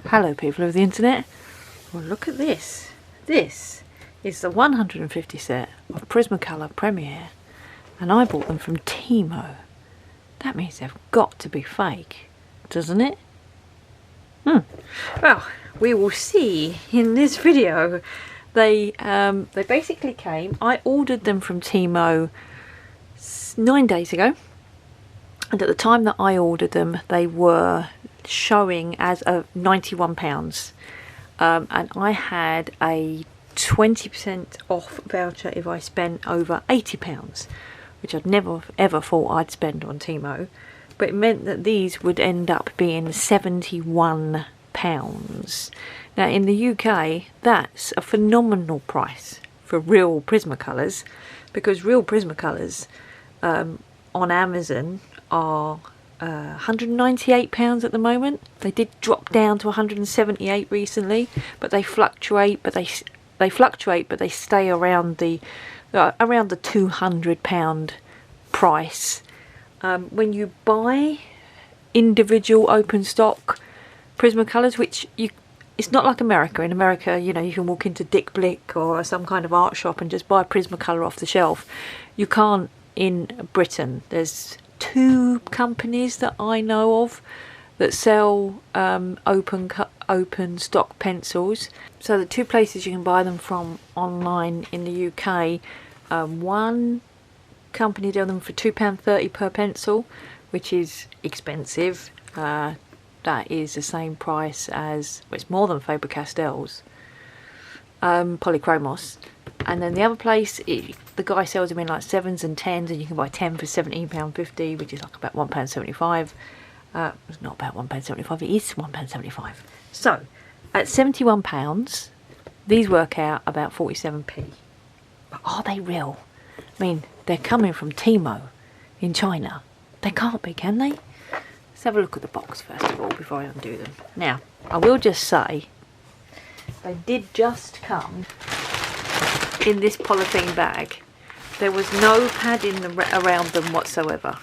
Hello people of the internet. Well, look at this. This is the 150 set of Prismacolor Premier, and I bought them from Temu. That means they've got to be fake, doesn't it? Well, we will see in this video. They basically came. I ordered them from Temu 9 days ago, and at the time that I ordered them, they were showing as of £91, and I had a 20% off voucher if I spent over £80, which I'd never ever thought I'd spend on Temu, but it meant that these would end up being £71. Now in the UK, that's a phenomenal price for real Prismacolors, because real Prismacolors on Amazon are £198 at the moment. They did drop down to 178 recently, but they fluctuate. But they stay around the £200 price. When you buy individual open stock Prismacolors, which it's not like America. In America, you know, you can walk into Dick Blick or some kind of art shop and just buy a Prismacolor off the shelf. You can't in Britain. There's 2 companies that I know of that sell open stock pencils. So the 2 places you can buy them from online in the UK, one company does them for £2.30 per pencil, which is expensive. That is the same price as, well, it's more than Faber-Castell's Polychromos. And then the other place, the guy sells them in like 7s and 10s, and you can buy 10 for £17.50, which is like about £1.75. It's not about £1.75, it is £1.75. So at £71, these work out about 47p. But are they real? I mean, they're coming from Temu in China. They can't be, can they? Let's have a look at the box first of all before I undo them. Now, I will just say, they did just come in this polythene bag. There was no padding around them whatsoever.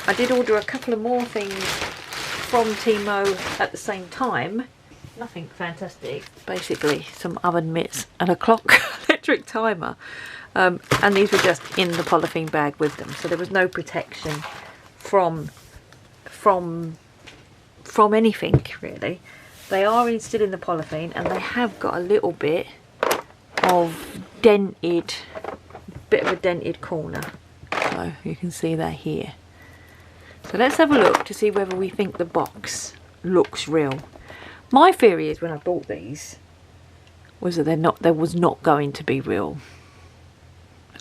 I did order a couple of more things from Temu at the same time. Nothing fantastic. Basically some oven mitts and a clock electric timer. And these were just in the polythene bag with them. So there was no protection from anything really. They are still in the polythene, and they have got a little bit of a dented corner, so you can see that here. So let's have a look to see whether we think the box looks real. My theory is, when I bought these, was that they was not going to be real.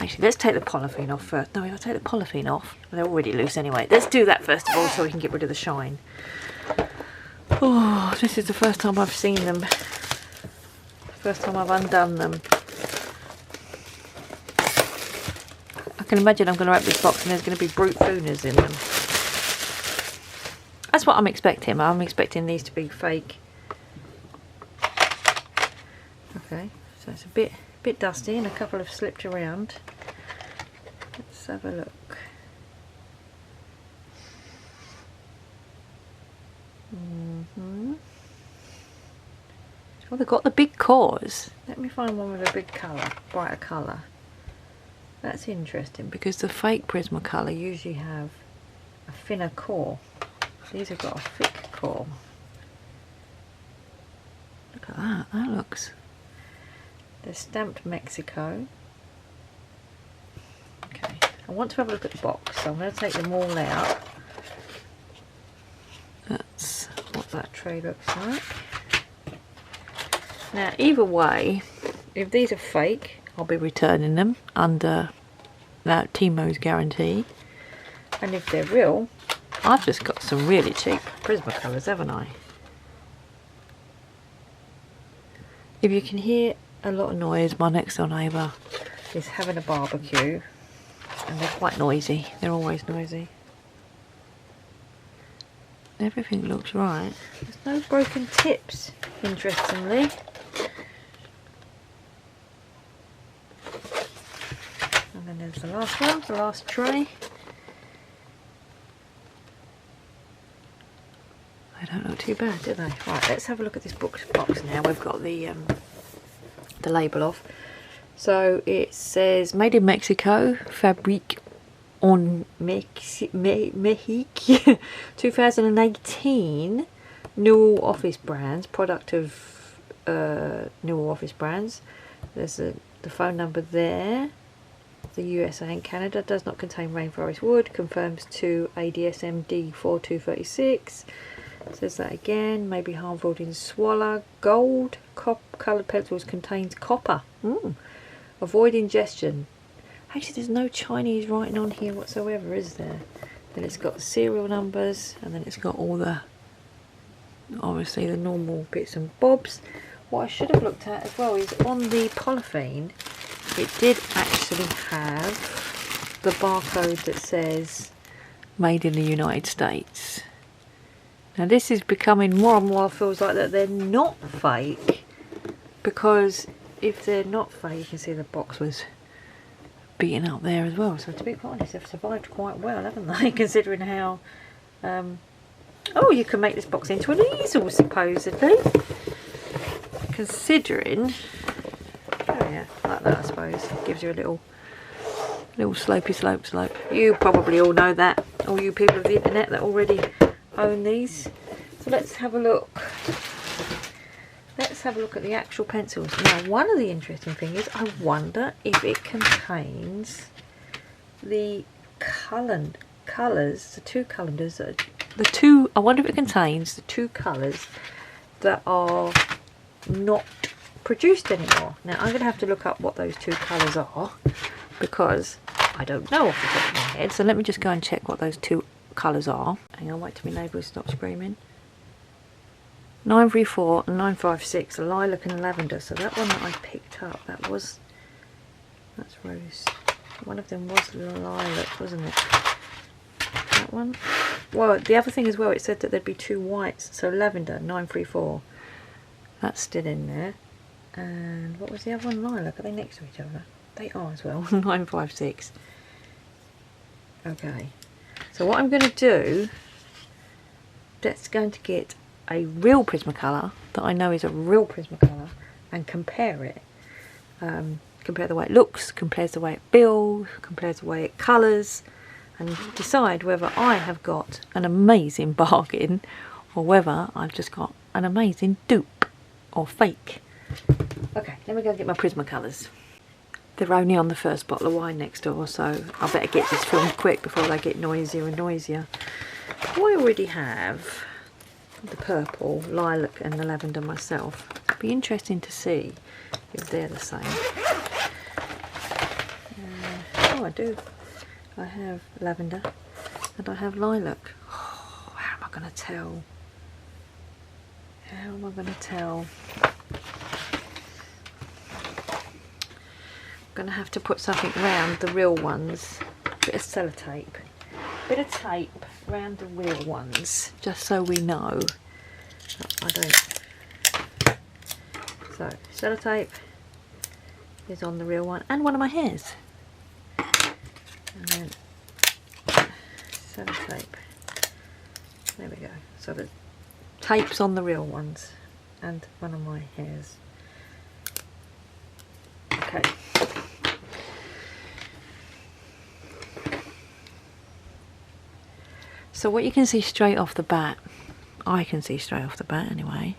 Actually, let's take the polythene off first. No, I'll take the polythene off. They're already loose anyway. Let's do that first of all so we can get rid of the shine. Oh, this is the first time I've seen them. First time I've undone them. I can imagine I'm going to open this box and there's going to be brute funas in them. That's what I'm expecting. I'm expecting these to be fake. Okay, so it's a bit dusty and a couple have slipped around. Let's have a look. Well, they've got the big cores. Let me find one with a big colour, brighter colour. That's interesting, because the fake Prismacolor usually have a thinner core. These have got a thick core. Look at that, that looks... They're stamped Mexico. Okay, I want to have a look at the box, so I'm going to take them all out. That's what that tray looks like. Now, either way, if these are fake, I'll be returning them under that Temu's guarantee. And if they're real, I've just got some really cheap Prismacolors, haven't I? If you can hear a lot of noise, my next door neighbour is having a barbecue, and they're quite noisy. They're always noisy. Everything looks right. There's no broken tips, interestingly. And then there's the last one, the last tray. I don't look too bad, do they? Right, let's have a look at this box now. We've got the label off. So it says made in Mexico, fabrique en Mexique, 2018, New Office Brands, product of New Office Brands. There's the phone number there. The USA and Canada, does not contain rainforest wood, confirms to ADSM D4236. Says that again, may be harmful in swallow. Gold coloured pencils contains copper. Avoid ingestion. Actually, there's no Chinese writing on here whatsoever, is there? Then it's got the serial numbers, and then it's got all the, obviously, the normal bits and bobs. What I should have looked at as well is on the polythene, it did actually have the barcode that says made in the United States. Now this is becoming more and more, feels like that they're not fake, because if they're not fake, you can see the box was beaten up there as well. So to be quite honest, they've survived quite well, haven't they? Considering how oh, you can make this box into an easel supposedly. Considering, oh yeah, like that I suppose. Gives you a little slopey slope. You probably all know that, all you people of the internet that already own these. So let's have a look. Let's have a look at the actual pencils. Now, one of the interesting things is, I wonder if it contains the colours, the two calendars, I wonder if it contains the two colours that are not produced anymore. Now, I'm going to have to look up what those two colours are, because I don't know off the top of my head. So let me just go and check what those two colours are. Hang on, wait till my neighbour stops screaming. 934 and 956, lilac and lavender. So that one that I picked up, that's rose. One of them was lilac, wasn't it? That one. Well, the other thing as well, it said that there'd be two whites. So lavender, 934. That's still in there. And what was the other one? Lilac. Are they next to each other? They are as well. 956. Okay. So what I'm going to do, that's going to get a real Prismacolor that I know is a real Prismacolor and compare it. Compare the way it looks, compares the way it feels, compares the way it colours, and decide whether I have got an amazing bargain or whether I've just got an amazing dupe or fake. Okay, let me go and get my Prismacolors. They're only on the first bottle of wine next door, so I better get this filmed quick before they get noisier and noisier. I already have the purple, lilac and the lavender myself. It'd be interesting to see if they're the same. Oh, I do. I have lavender and I have lilac. Oh, how am I going to tell? How am I going to tell? I'm going to have to put something around the real ones. A bit of sellotape. Bit of tape around the real ones, just so we know. I don't. So sellotape is on the real one, and one of my hairs. And then sellotape. There we go. So the tape's on the real ones, and one of my hairs. Okay. So what you can see straight off the bat, I can see straight off the bat anyway,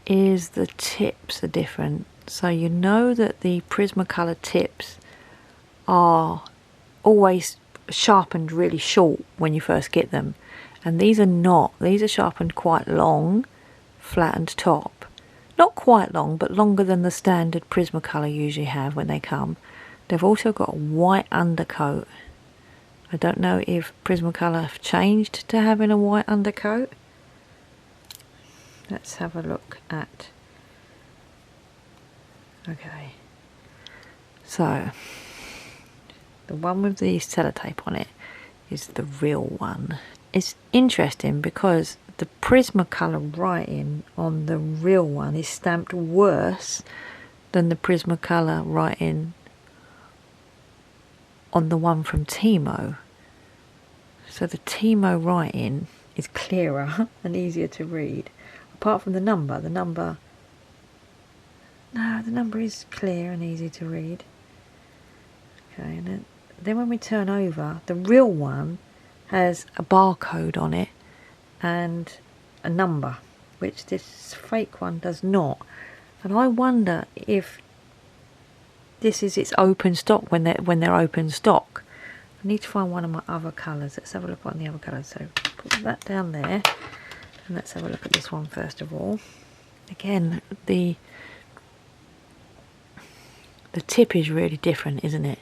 is the tips are different. So you know that the Prismacolor tips are always sharpened really short when you first get them, and these are not. These are sharpened quite long, flattened top. Not quite long, but longer than the standard Prismacolor usually have when they come. They've also got a white undercoat. I don't know if Prismacolor have changed to having a white undercoat. Let's have a look at. Okay. So the one with the sellotape on it is the real one. It's interesting because the Prismacolor writing on the real one is stamped worse than the Prismacolor writing on the one from Temu. So the Temu writing is clearer and easier to read. Apart from the number. No, the number is clear and easy to read. Okay, and then when we turn over, the real one has a barcode on it and a number, which this fake one does not. And I wonder if this is its open stock when they're open stock. I need to find one of my other colours. Let's have a look on the other colours. So put that down there, and let's have a look at this one first of all. Again, the tip is really different, isn't it?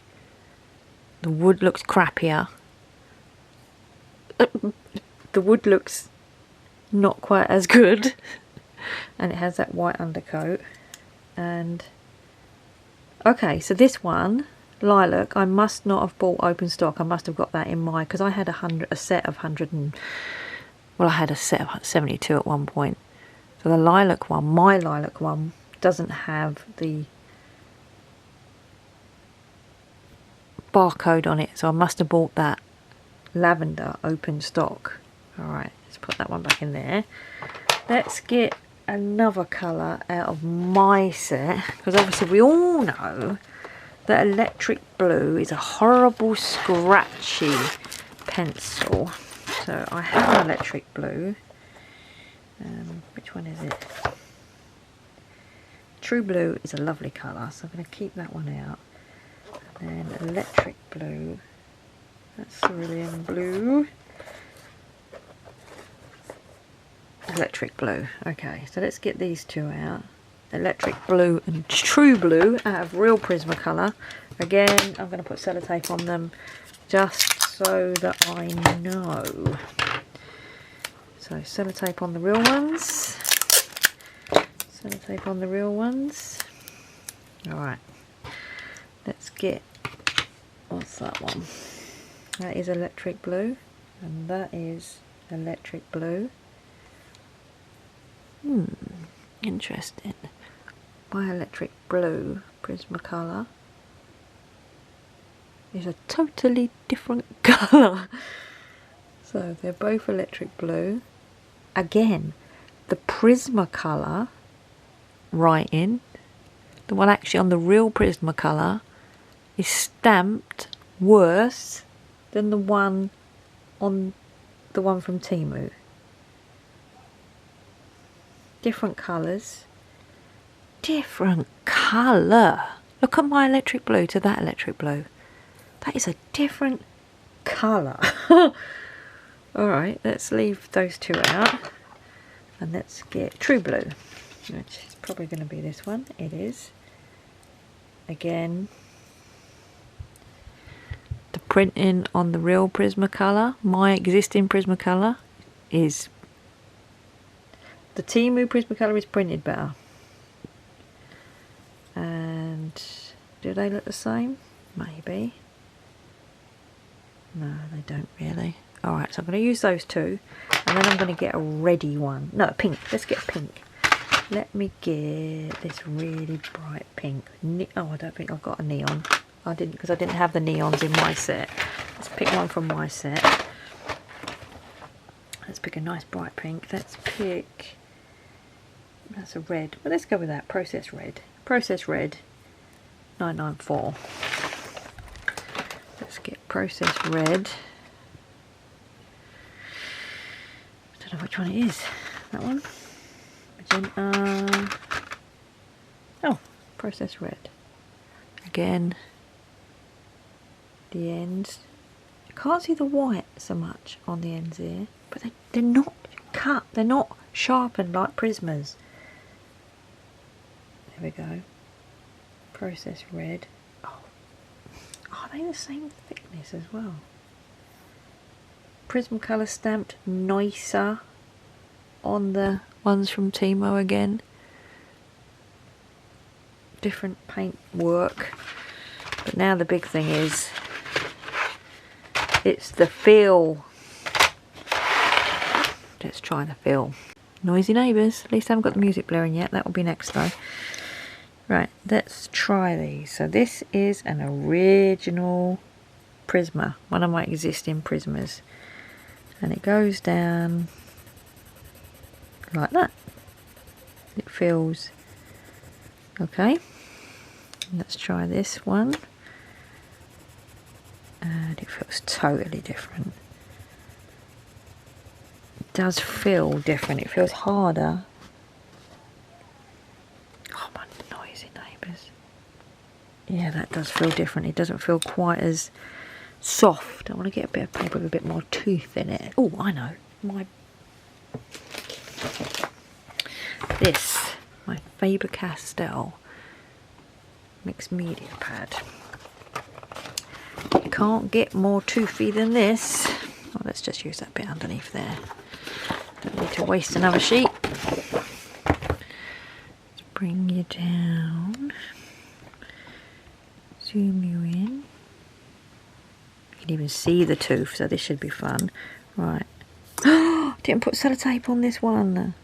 The wood looks crappier. The wood looks not quite as good, and it has that white undercoat. And okay, so this one, lilac, I must not have bought open stock. I must have got that in my, because I had a set of 100 and, well, I had a set of 72 at one point. So the lilac one, my lilac one, doesn't have the barcode on it, so I must have bought that lavender open stock. Alright, let's put that one back in there. Let's get another colour out of my set, because obviously we all know that electric blue is a horrible scratchy pencil. So I have an electric blue. Which one is it? True blue is a lovely colour, so I'm going to keep that one out. And then electric blue, that's cerulean blue. Electric blue. Okay, so let's get these two out. Electric blue and true blue out of real Prismacolor. Again, I'm going to put sellotape on them just so that I know. So sellotape on the real ones. Sellotape on the real ones. Alright. Let's get, what's that one? That is electric blue. And that is electric blue. Interesting. My electric blue Prismacolor is a totally different colour. So they're both electric blue. Again, the Prismacolor writing, the one actually on the real Prismacolor, is stamped worse than the one on the one from Temu. Different colours. Different colour. Look at my electric blue to that electric blue. That is a different colour. Alright, let's leave those two out. And let's get true blue, which is probably going to be this one. It is. Again, the printing on the real Prismacolor, my existing Prismacolor, is... The Temu Prismacolor is printed better. And do they look the same? Maybe. No, they don't really. Alright, so I'm going to use those two. And then I'm going to get a reddy one. No, pink. Let's get pink. Let me get this really bright pink. Oh, I don't think I've got a neon. I didn't, because I didn't have the neons in my set. Let's pick one from my set. Let's pick a nice bright pink. Let's pick... That's a red. Well, let's go with that. Process red. Process red. 994. Let's get process red. I don't know which one it is. That one. Magenta. Oh, process red. Again. The ends. I can't see the white so much on the ends here, but they're not cut. They're not sharpened like Prismas. There we go. Process red. Oh, are they the same thickness as well? Prismacolor stamped nicer on the ones from Temu again. Different paint work. But now the big thing is, it's the feel. Let's try the feel. Noisy neighbours. At least I haven't got the music blaring yet. That will be next though. Right, let's try these. So this is an original Prisma, one of my existing Prismas. and it goes down like that. It feels okay. Let's try this one, and it feels totally different. It does feel different. It feels harder. Oh, my noisy neighbours. Yeah, that does feel different. It doesn't feel quite as soft. I want to get a bit of paper with a bit more tooth in it. Oh, I know. My Faber-Castell mixed media pad. You can't get more toothy than this. Oh, let's just use that bit underneath there. Don't need to waste another sheet. Let's bring you down. Zoom you in. You can even see the tooth, so this should be fun. Right. Didn't put sellotape on this one.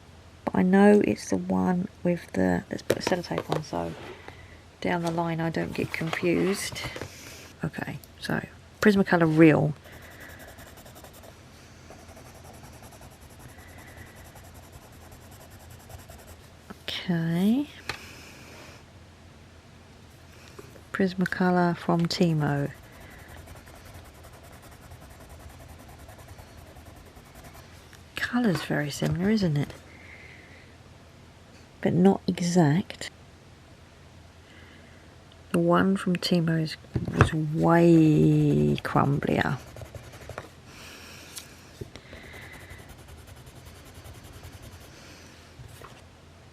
But I know it's the one with the... Let's put a sellotape on so down the line I don't get confused. Okay, so Prismacolor Real. Okay. Prismacolor from Temu. Colour's very similar, isn't it? But not exact. The one from Temu was way crumblier.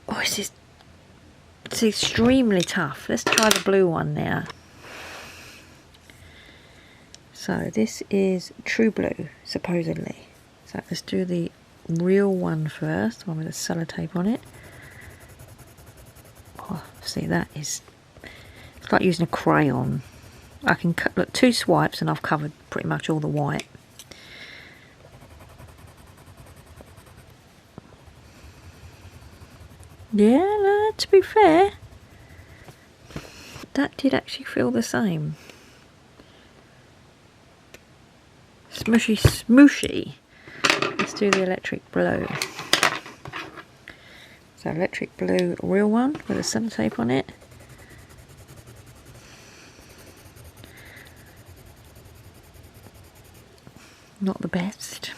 Oh, it's extremely tough. Let's try the blue one now. So this is True Blue, supposedly. So let's do the real one first, one with the sellotape on it. Oh, see, that is... It's like using a crayon. I can cut, look, 2 swipes and I've covered pretty much all the white. Yeah, no, to be fair, that did actually feel the same. Smushy, smooshy. Let's do the electric blue. So electric blue, real one with a sellotape on it. Not the best.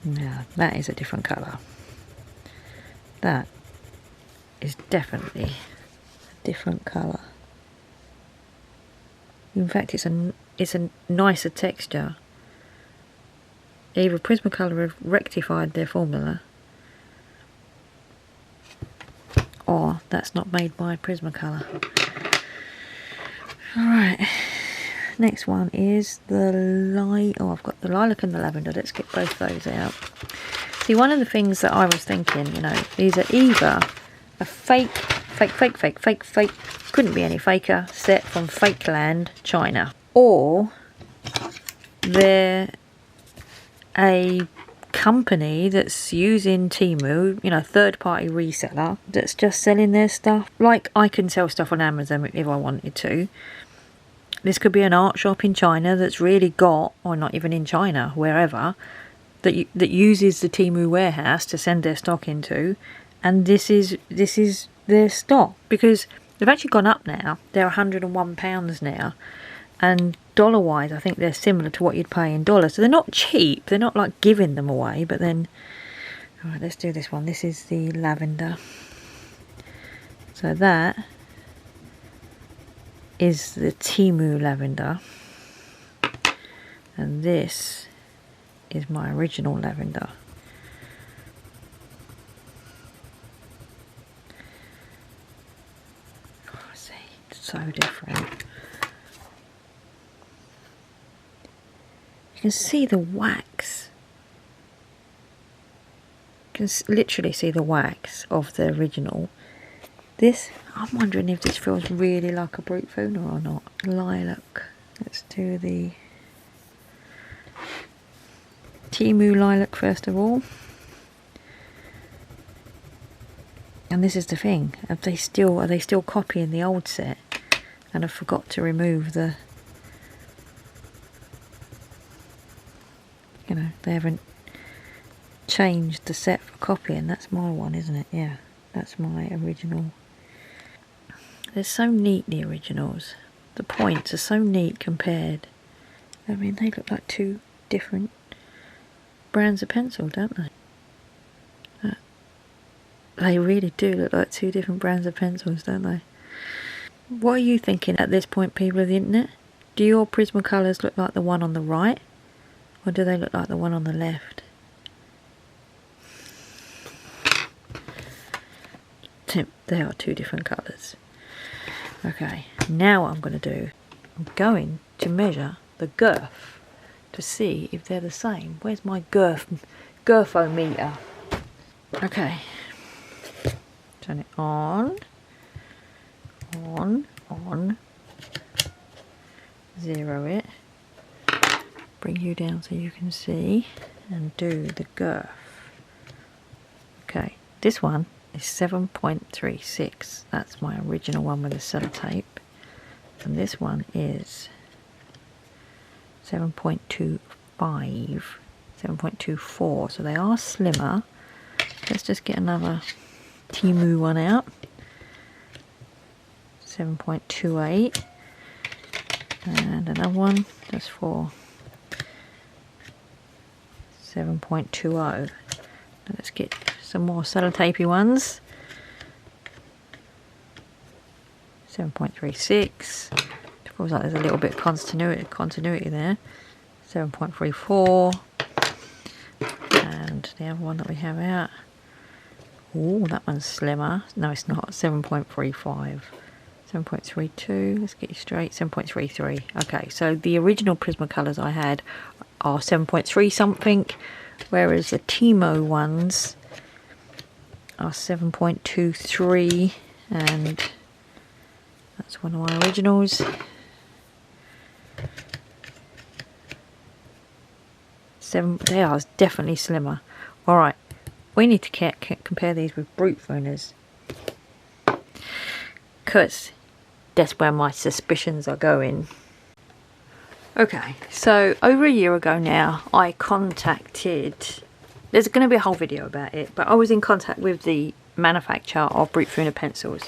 Now that is a different colour. That is definitely a different colour. In fact, it's a nicer texture. Either Prismacolor have rectified their formula, or that's not made by Prismacolor. Alright, next one is the I've got the lilac and the lavender. Let's get both those out. See, one of the things that I was thinking, you know, these are either a fake, couldn't be any faker, set from Fake Land, China, or they're a company that's using Temu, you know, third-party reseller that's just selling their stuff. Like I can sell stuff on Amazon if I wanted to. This could be an art shop in China that's really got, or not even in China, wherever, that uses the Temu warehouse to send their stock into, and this is their stock, because they've actually gone up now. They're £101 now, and dollar-wise, I think they're similar to what you'd pay in dollars. So they're not cheap. They're not like giving them away. But then, all right, let's do this one. This is the lavender. So that is the Temu lavender, and this is my original lavender. Oh, see, it's so different. You can see the wax. You can literally see the wax of the original. This, I'm wondering if this feels really like a brute funer or not. Lilac. Let's do the Temu lilac first of all. And this is the thing. Are they still copying the old set? And I forgot to remove the they haven't changed the set for copying. That's my one, isn't it? Yeah, that's my original. They're so neat, the originals. The points are so neat compared. I mean, they look like two different brands of pencil, don't they? They really do look like two different brands of pencils, don't they? What are you thinking at this point, people of the internet? Do your Prismacolors look like the one on the right? Or do they look like the one on the left? They are two different colours. Okay, now what I'm going to do, I'm going to measure the girth to see if they're the same. Where's my girthometer? Okay. Turn it on, zero it, bring you down so you can see, and do the girth. Okay, this one is 7.36, that's my original one with the sellotape, and this one is 7.25, 7.24, so they are slimmer. Let's just get another Temu one out. 7.28, and another one just for 7.20. Let's get some more sellotapey ones. 7.36. Feels like there's a little bit of continuity there. 7.34, and the other one that we have out. Oh, that one's slimmer. No, it's not. 7.35. 7.32. Let's get you straight. 7.33. Okay, so the original Prismacolors I had are 7.3 something, whereas the Temu ones are 7.23, and that's one of my originals. They are definitely slimmer. Alright. We need to compare these with brute fooners, because that's where my suspicions are going. Okay, so over a year ago now, I contacted, there's going to be a whole video about it, but I was in contact with the manufacturer of brute fooner pencils,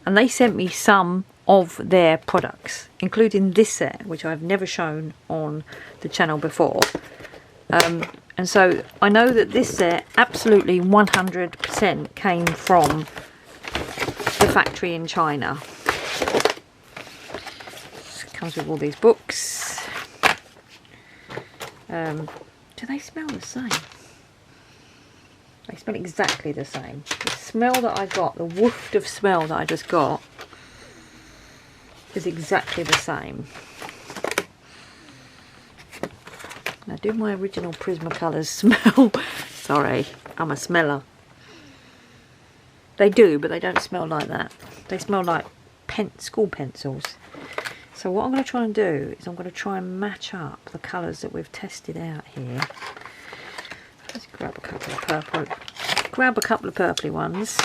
and they sent me some of their products, including this set, which I've never shown on the channel before. And so I know that this set absolutely 100% came from the factory in China. It comes with all these books. Do they smell the same? They smell exactly the same. The smell that I got, the woof of smell that I just got, is exactly the same. Now, do my original Prismacolors smell? Sorry, I'm a smeller. They do, but they don't smell like that. They smell like school pencils. So what I'm going to try and do is I'm going to try and match up the colours that we've tested out here. Let's grab a couple of purpley ones.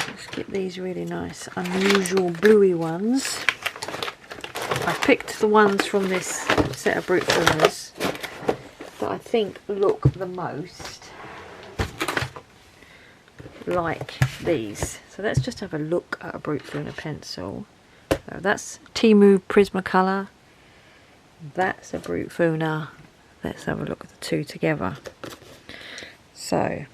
Let's get these really nice, unusual bluey ones. I picked the ones from this set of brute fooners that I think look the most like these. So let's just have a look at a brute fooner pencil. So that's Temu Prismacolor. That's a brute fooner. Let's have a look at the two together. So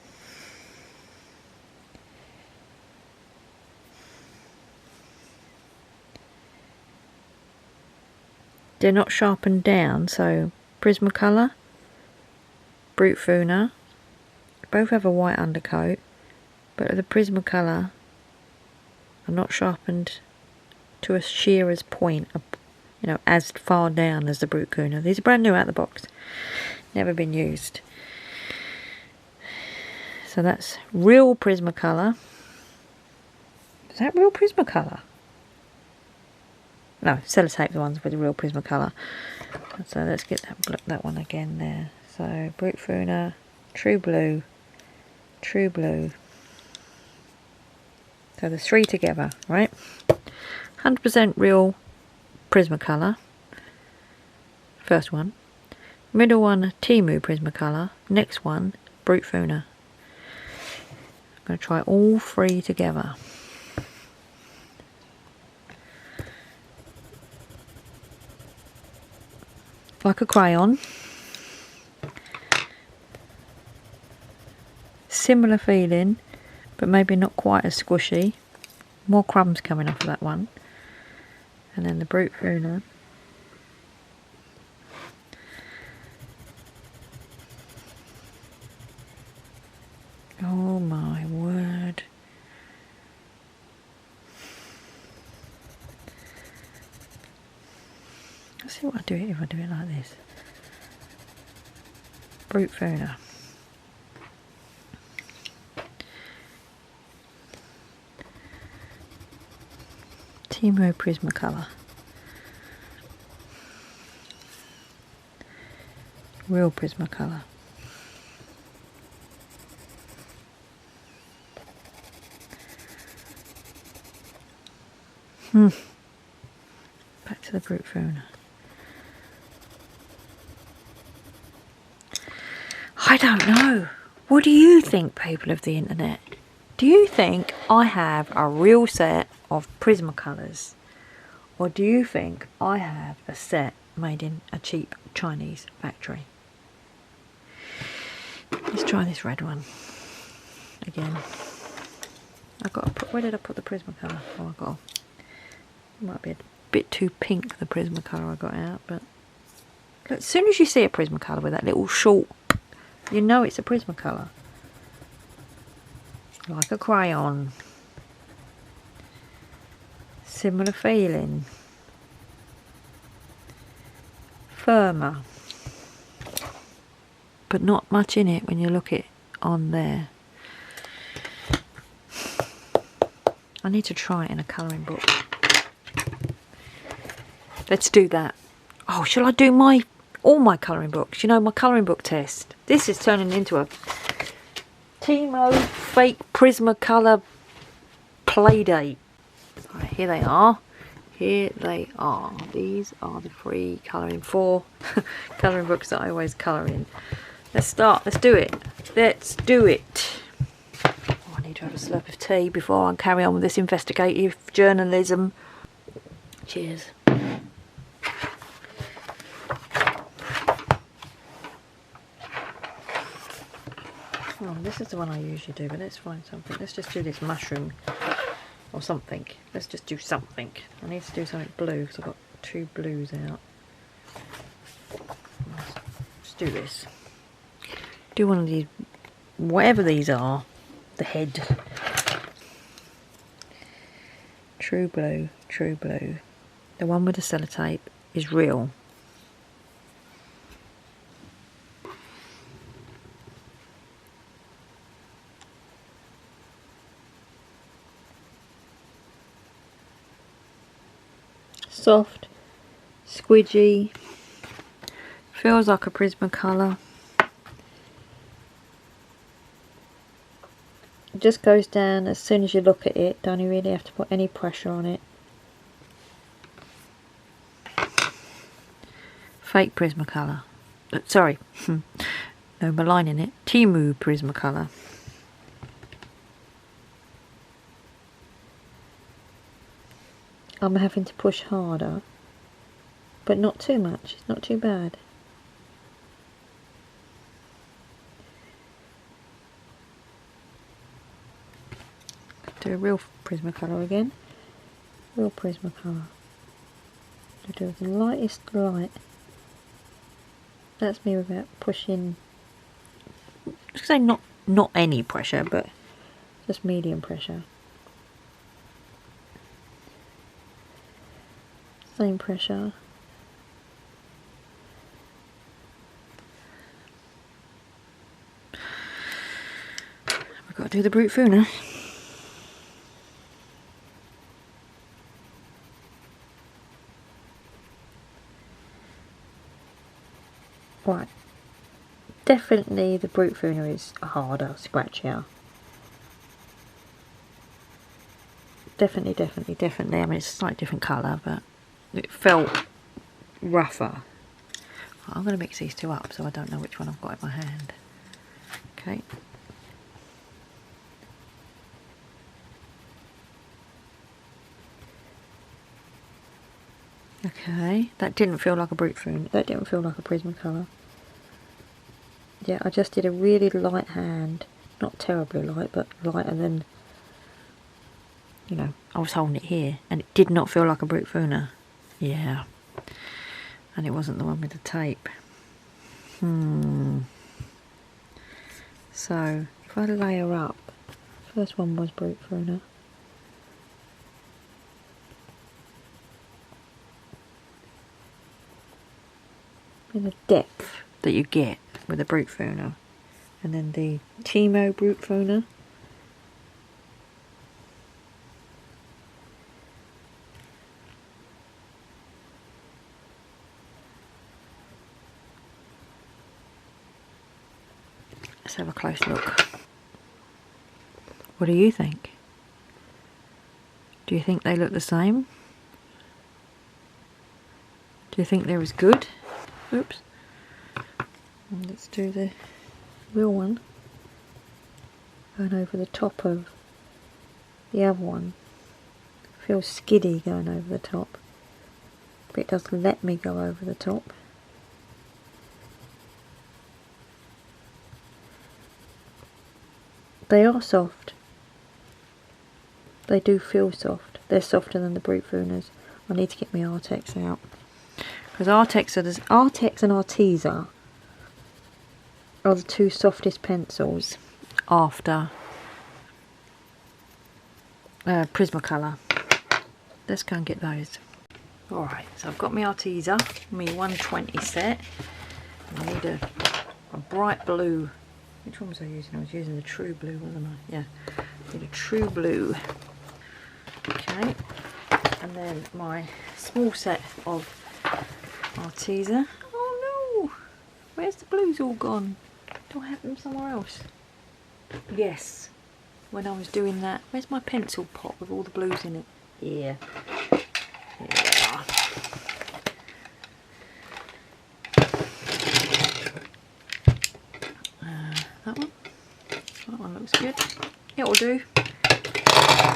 they're not sharpened down, so Prismacolor, brute fooner, both have a white undercoat, but the Prismacolor are not sharpened to a shearer's point, you know, as far down as the brute fooner. These are brand new out of the box, never been used. So that's real Prismacolor. Is that real Prismacolor? No, sellotape the ones with the real Prismacolor. So let's get that one again there. So brute fooner, true blue, true blue. So the three together, right? 100% real Prismacolor. First one. Middle one, Temu Prismacolor. Next one, Brute Funa. I'm going to try all three together. Like a crayon. Similar feeling, but maybe not quite as squishy. More crumbs coming off of that one. And then the Brute Funa. Oh my word. Let's see what I do if I do it like this. Brute Funa. Temu Prismacolor. Real Prismacolor. Back to the Brute Funa. I don't know. What do you think, people of the internet? Do you think I have a real set of Prismacolors? Or do you think I have a set made in a cheap Chinese factory? Let's try this red one again. I got to put, where did I put the Prismacolor? Oh, I got. It might be a bit too pink, the Prismacolor I got out, but look, as soon as you see a Prismacolor with that little short, you know it's a Prismacolor. Like a crayon. Similar feeling. Firmer. But not much in it when you look it on there. I need to try it in a colouring book. Let's do that. Oh, shall I do all my colouring books? You know, my colouring book test. This is turning into a Temu Fake Prismacolor Playdate. Right, here they are. Here they are. These are the four colouring books that I always colour in. Let's start. Let's do it. Let's do it. Oh, I need to have a slurp of tea before I carry on with this investigative journalism. Cheers. Oh, this is the one I usually do, but let's find something. Let's just do this mushroom or something. Let's just do something. I need to do something blue because I've got two blues out. Let's do this. Do one of these, whatever these are. The head. True blue, true blue. The one with the sellotape is real. Soft, squidgy, feels like a Prismacolor. It just goes down as soon as you look at it. Don't really have to put any pressure on it. Fake Prismacolor. Sorry, no malign in it. Temu Prismacolor. I'm having to push harder, but not too much. It's not too bad. Do a real Prismacolor again. Real Prismacolor. Do the lightest light. That's me without pushing. I was say not any pressure, but just medium pressure. Same pressure. We've got to do the Brute Funa. Right. Definitely the Brute Funa is harder, scratchier. Definitely. I mean, it's a slightly different colour, but it felt rougher. I'm going to mix these two up so I don't know which one I've got in my hand. Okay. Okay, that didn't feel like a brute food. That didn't feel like a Prismacolor. Yeah, I just did a really light hand. Not terribly light, but lighter than, you know, I was holding it here. And it did not feel like a brute fooner. Yeah. And it wasn't the one with the tape. So, if I layer up, first one was brute fooner. And the depth that you get with a brute fooner. And then the Temu brute fooner. Let's have a close look. What do you think? Do you think they look the same? Do you think they're as good? Oops. And let's do the real one. Going over the top of the other one. Feels skiddy going over the top. But it does let me go over the top. They are soft. They do feel soft. They're softer than the brute fooners. I need to get my Artex out. Because Artex and Arteza are the two softest pencils after Prismacolor. Let's go and get those. Alright, so I've got my Arteza, my 120 set. I need a bright blue. Which one was I using? I was using the true blue, wasn't I? Yeah, I need a true blue. Okay, and then my small set of Arteza. Oh no! Where's the blues all gone? Do I have them somewhere else? Yes, when I was doing that. Where's my pencil pot with all the blues in it? Yeah. Here they are. That one? That one looks good. It'll do.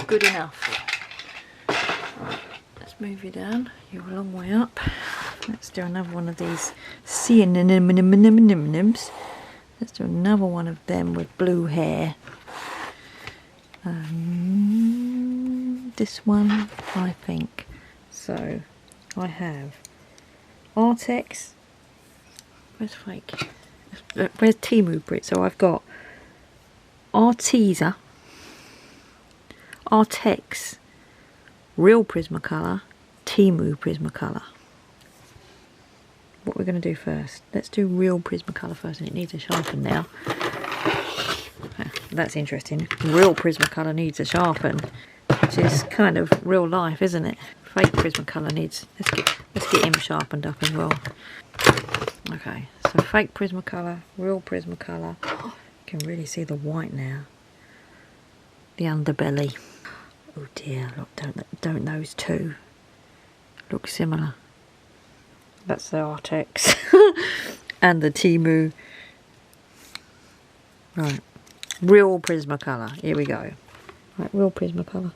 Good enough. Right, let's move you down. You're a long way up. Let's do another one of these synonyms. Let's do another one of them with blue hair. This one, I think. So, I have Artex. Where's Fake? Where's Temu Brit? So I've got Arteza, Artex, Real Prismacolor, Temu Prismacolor. What we're going to do first? Let's do Real Prismacolor first, and it needs a sharpen now. That's interesting. Real Prismacolor needs a sharpen, which is kind of real life, isn't it? Fake Prismacolor needs. Let's get him sharpened up as well. Okay, so Fake Prismacolor, Real Prismacolor. You can really see the white now. The underbelly. Oh dear, look, don't those two look similar? That's the Artex and the Temu. Right, Real Prismacolor. Here we go. Right, Real Prismacolor.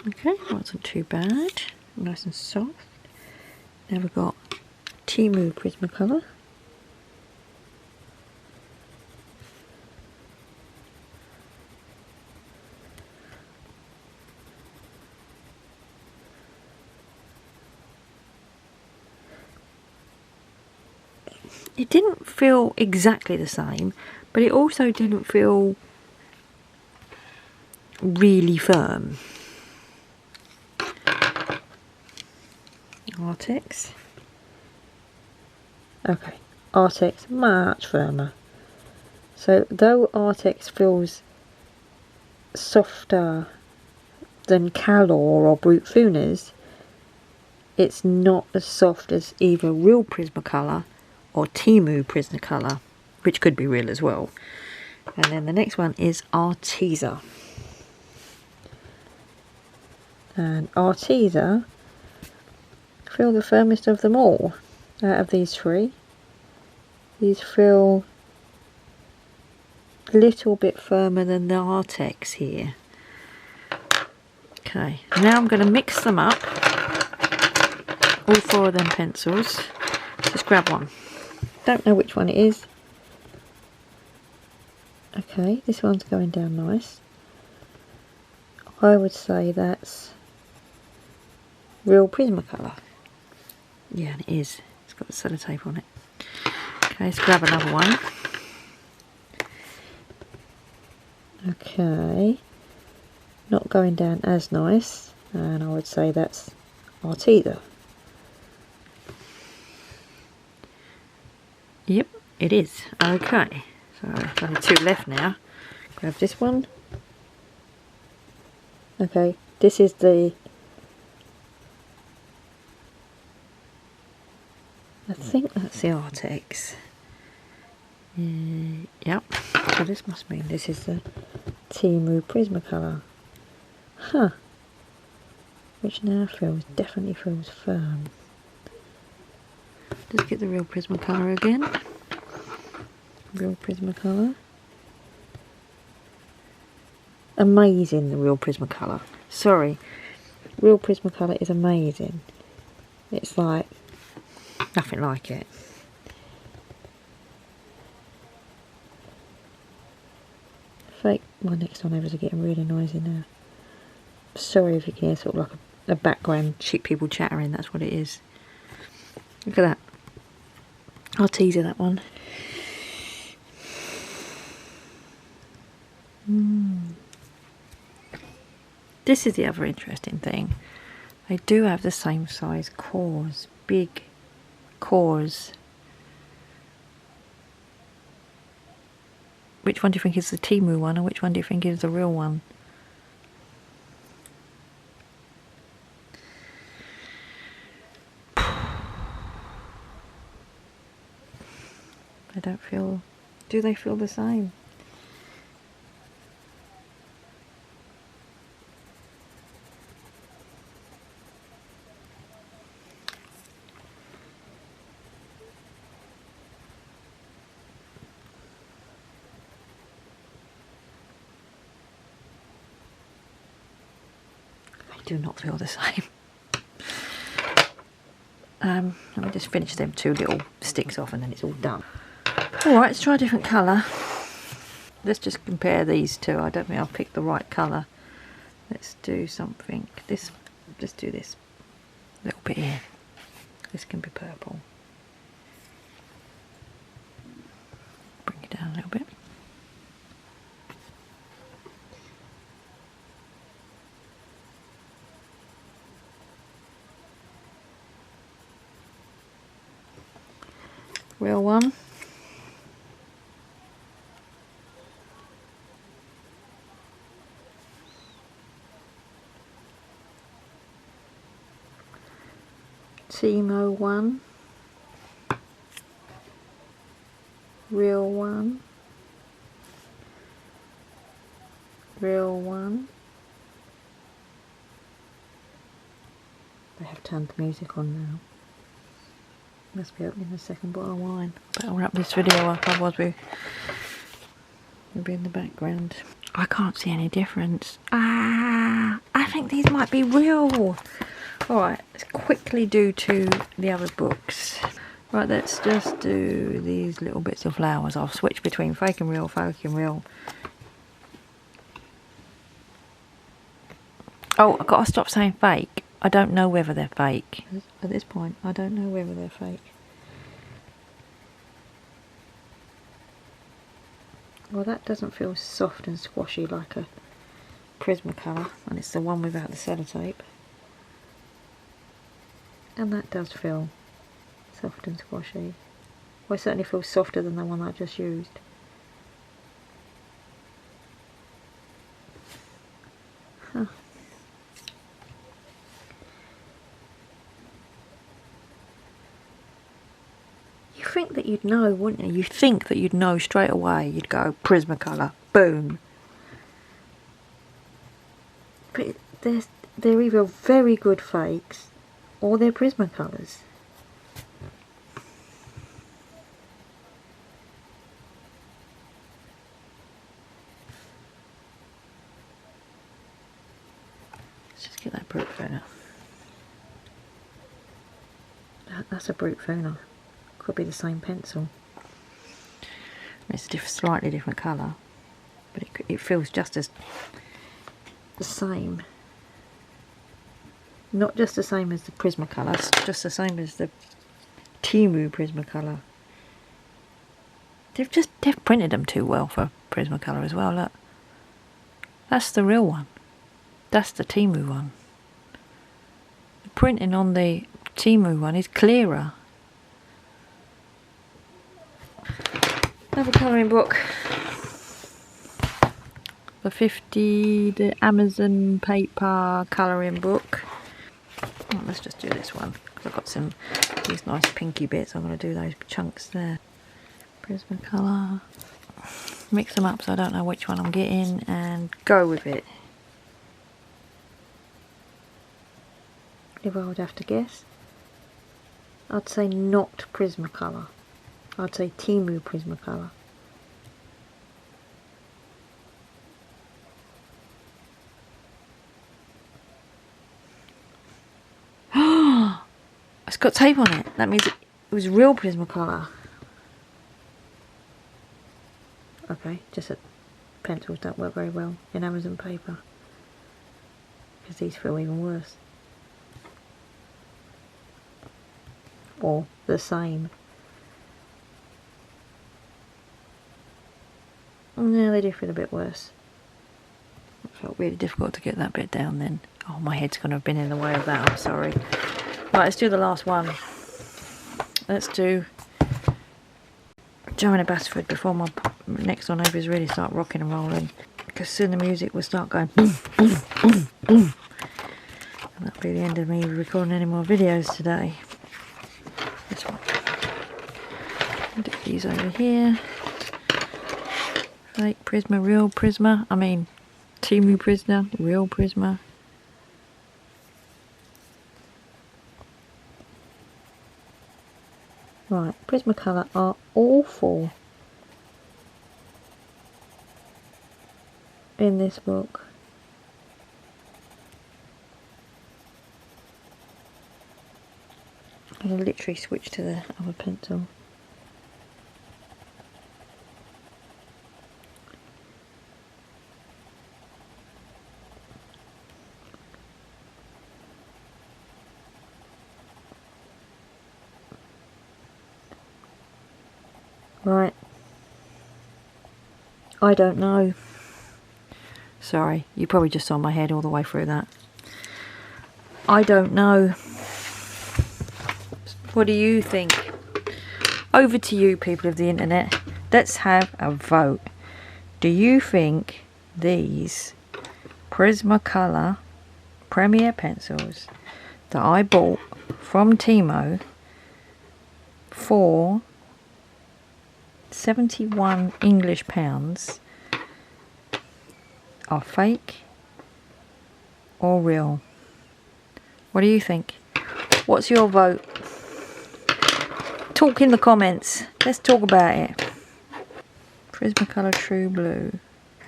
Okay, wasn't too bad. Nice and soft. Now we've got Temu Prismacolor. It didn't feel exactly the same, but it also didn't feel really firm. Artex. Okay, Artex much firmer. So though Artex feels softer than Calor or Brute Funes, it's not as soft as either real Prismacolor or Temu Prismacolor, which could be real as well. And then the next one is Arteza. And Arteza feel the firmest of them all out of these three. These feel a little bit firmer than the Artex here. Okay, now I'm going to mix them up, all four of them pencils. Just grab one. Don't know which one it is. Okay, this one's going down nice. I would say that's real Prismacolor. Yeah, it is. It's got the sellotape on it. Okay, let's grab another one. Okay, not going down as nice, and I would say that's Arteza. Yep, it is. Okay, so there's only two left now. Grab this one. Okay, this is the, I think that's the Artex. Yep, so this must mean this is the Temu Prismacolor. Huh, which now definitely feels firm. Just get the real Prismacolor again. Real Prismacolor. Amazing, the real Prismacolor. Sorry, real Prismacolor is amazing. It's like nothing like it. Fake, my next door neighbours are getting really noisy now. Sorry if you can hear sort of like a background people chattering, that's what it is. Look at that. I'll tease you that one. This is the other interesting thing. They do have the same size cores, big cores. Which one do you think is the Temu one, or which one do you think is the real one? They don't feel... Do they feel the same? Do not feel the same. Let me just finish them two little sticks off and then it's all done. Alright, let's try a different colour. Let's just compare these two. I don't think I've picked the right colour. Let's do something. Let's do this little bit here. This can be purple. Bring it down a little bit. Real one. Temu one. Real one. Real one. They have turned the music on now. Must be opening the second bottle of wine. Better wrap this video up, otherwise we'll be in the background. I can't see any difference. I think these might be real. Alright, let's quickly do the other books. Right, let's just do these little bits of flowers. I'll switch between fake and real, fake and real. Oh, I've got to stop saying fake. I don't know whether they're fake. At this point, I don't know whether they're fake. Well, that doesn't feel soft and squashy like a Prismacolor, and it's the one without the sellotape. And that does feel soft and squashy. Well, it certainly feels softer than the one I just used. You think that you'd know, wouldn't you? You think that you'd know straight away. You'd go Prismacolor, boom. But they're either very good fakes or they're Prismacolors. Let's just get that brute thinner. That's a brute thinner. Could be the same pencil. It's a slightly different colour, but it feels just as the same. Not just the same as the Prismacolor, it's just the same as the Temu Prismacolor. They've printed them too well for Prismacolor as well. Look, that's the real one. That's the Temu one. The printing on the Temu one is clearer. Another colouring book. The Amazon paper colouring book. Oh, let's just do this one because I've got these nice pinky bits. I'm going to do those chunks there. Prismacolor. Mix them up so I don't know which one I'm getting and go with it. If I would have to guess, I'd say not Prismacolor. I'd say Temu Prismacolor. It's got tape on it. That means it was real Prismacolor. Okay, just that pencils don't work very well in Amazon paper, because these feel even worse. Or the same. No, they do feel a bit worse. It felt really difficult to get that bit down then. Oh, my head's going to have been in the way of that, I'm sorry. Right, let's do the last one. Let's do Joanna Basford before my next door neighbours really start rocking and rolling. Because soon the music will start going boom, boom, boom, boom. And that'll be the end of me recording any more videos today. This one. I'll do these over here. Fake Prisma, real Prisma. I mean, Temu Prisma, real Prisma. Right, Prismacolor are awful in this book. I'm going to literally switch to the other pencil. Right, I don't know. Sorry, you probably just saw my head all the way through that. I don't know. What do you think? Over to you, people of the internet. Let's have a vote. Do you think these Prismacolor Premier Pencils that I bought from Temu for 71 English pounds are fake or real? What do you think? What's your vote? Talk in the comments. Let's talk about it. Prismacolor True Blue,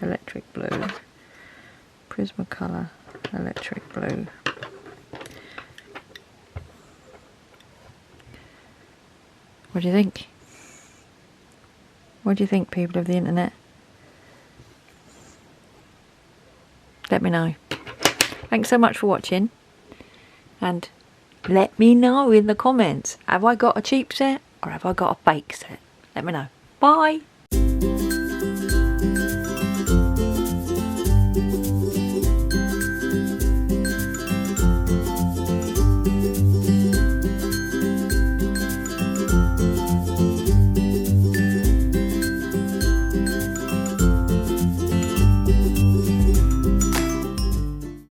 Electric Blue. Prismacolor Electric Blue. What do you think? What do you think, people of the internet? Let me know. Thanks so much for watching. And let me know in the comments. Have I got a cheap set or have I got a fake set? Let me know. Bye!